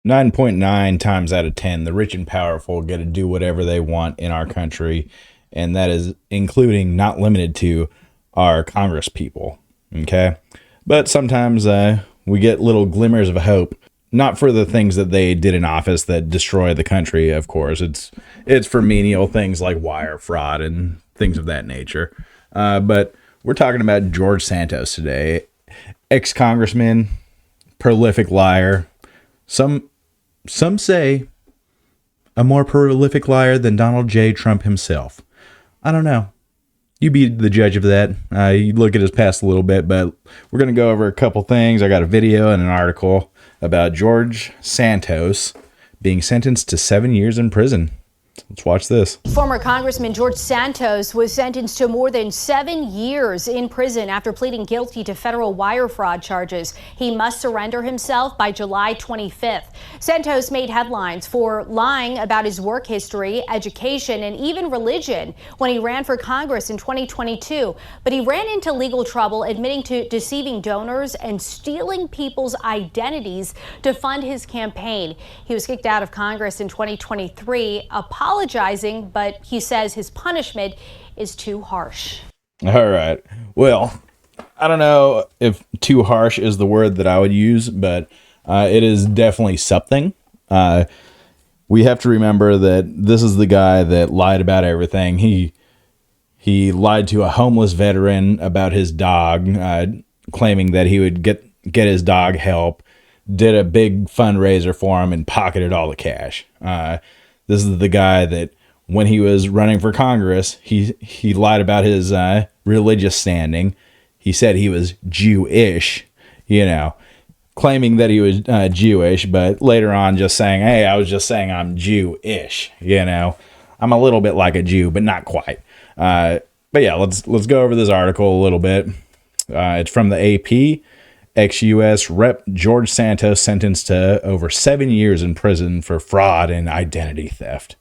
9.9 times out of 10, the rich and powerful get to do whatever they want in our country, and that is including, not limited to, our Congress people. Okay? But sometimes we get little glimmers of hope, not for the things that they did in office that destroy the country, of course. It's for menial things like wire fraud and things of that nature. But we're talking about George Santos today, ex-congressman, prolific liar. Some say a more prolific liar than Donald J. Trump himself. I don't know. You be the judge of that. You look at his past a little bit, but we're going to go over a couple things. I got a video and an article about George Santos being sentenced to 7 years in prison. Let's watch this. Former Congressman George Santos was sentenced to more than 7 years in prison after pleading guilty to federal wire fraud charges. He must surrender himself by July 25th. Santos made headlines for lying about his work history, education, and even religion when he ran for Congress in 2022. But he ran into legal trouble admitting to deceiving donors and stealing people's identities to fund his campaign. He was kicked out of Congress in 2023, apologizing, but he says his punishment is too harsh. All right. Well, I don't know if too harsh is the word that I would use, but it is definitely something. We have to remember that this is the guy that lied about everything. He lied to a homeless veteran about his dog, claiming that he would get his dog help, did a big fundraiser for him, and pocketed all the cash. This is the guy that when he was running for Congress, he lied about his religious standing. He said he was Jewish, claiming that he was Jewish, but later on just saying, hey, I was just saying I'm Jewish, I'm a little bit like a Jew, but not quite. But yeah, let's go over this article a little bit. It's from the AP. Ex-U.S. Rep. George Santos sentenced to over 7 years in prison for fraud and identity theft.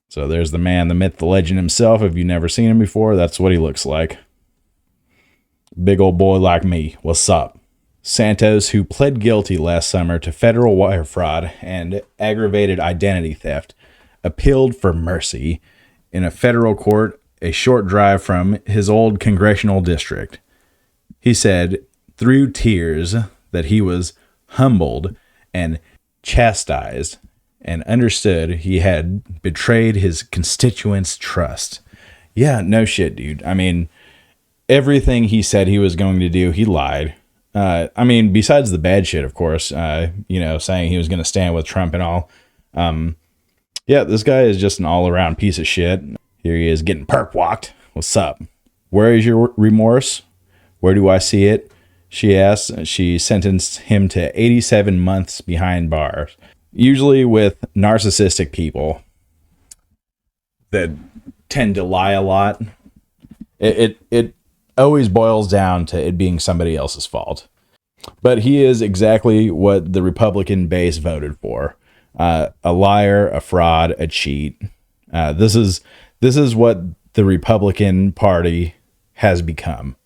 So there's the man, the myth, the legend himself. If you've never seen him before, that's what he looks like. Big old boy like me. What's up? Santos, who pled guilty last summer to federal wire fraud and aggravated identity theft, appealed for mercy in a federal court a short drive from his old congressional district. He said through tears that he was humbled and chastised and understood he had betrayed his constituents' trust. Yeah, no shit, dude. I mean, everything he said he was going to do, he lied. Besides the bad shit, of course, saying he was going to stand with Trump and all. Yeah, this guy is just an all-around piece of shit. Here he is getting perp walked. What's up? Where is your remorse? Where do I see it? She asked. She sentenced him to 87 months behind bars. Usually with narcissistic people that tend to lie a lot, it always boils down to it being somebody else's fault. But he is exactly what the Republican base voted for. A liar, a fraud, a cheat. This is what the Republican Party has become.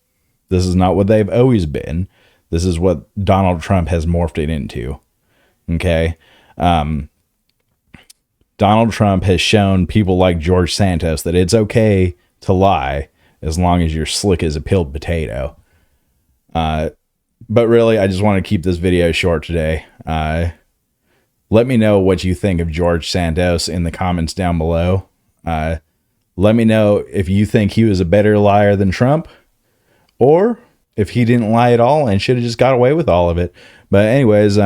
This is not what they've always been. This is what Donald Trump has morphed it into. Okay? Donald Trump has shown people like George Santos that it's okay to lie as long as you're slick as a peeled potato. But really, I just want to keep this video short today. Let me know what you think of George Santos in the comments down below. Let me know if you think he was a better liar than Trump, or if he didn't lie at all and should have just got away with all of it. But anyways,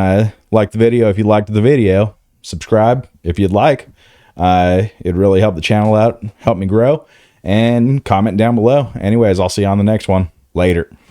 like the video if you liked the video. Subscribe if you'd like. It'd really help the channel out, help me grow. And comment down below. Anyways, I'll see you on the next one. Later.